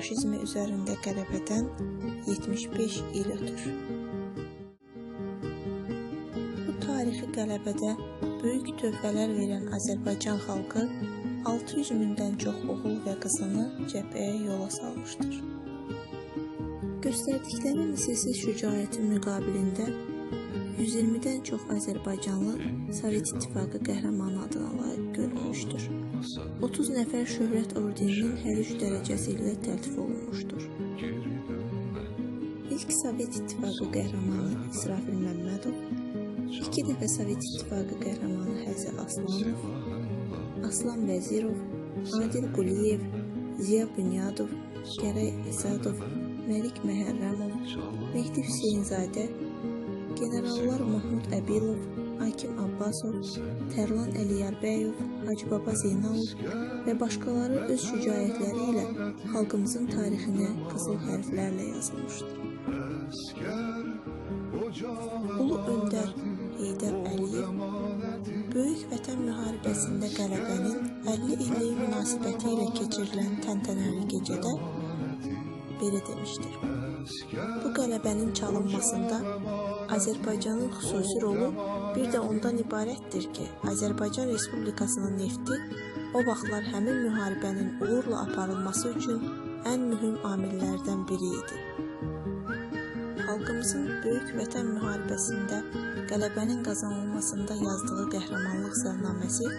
faşizmi üzərində qələbədən 75 il ötür. Bu tarixi qələbədə böyük töhfələr verən Azərbaycan xalqı 600 mindən çox oğul və qızını cəbhəyə yola salmışdır. Göstərdikləri misilsiz şücaətin müqabilində 120-dən çox Azərbaycanlı Sovet İttifaqı qəhrəmanı adına layiq görülmüşdür. 30 nəfər şöhrət ordeninin hər 3 dərəcəsi ilə təltif olunmuşdur. İlk Sovet İttifaqı qəhrəmanı İsrafil Məmmədov, 2 dəfə Sovet İttifaqı qəhrəmanı Həzi Aslanov, Aslan Vəzirov, Adil Quliyev, Ziya Bünyadov, Gəray İsadov, Məlik Məhərrəmov, Mehdi Hüseynzadə, generallar Mahmud Əbilov, Hakim Abbasov, Tərlan Əliyarbəyov, Hacıbaba Zeynalov və başqaları öz şücaətləri ilə xalqımızın tarixinə qızıl hərflərlə yazılmışdır. Ulu Öndər Heydər Əliyev Böyük Vətən müharibəsində qələbənin 50 illiyi münasibəti ilə keçirilən təntənəli gecədə belə demişdir. Bu qələbənin çalınmasında Azərbaycanın xüsusi rolu bir də ondan ibarətdir ki, Azərbaycan Respublikasının nefti o vaxtlar həmin müharibənin uğurla aparılması üçün ən mühüm amillərdən biri idi. Xalqımızın Böyük Vətən müharibəsində qələbənin qazanılmasında yazdığı qəhrəmanlıq sərnaməsi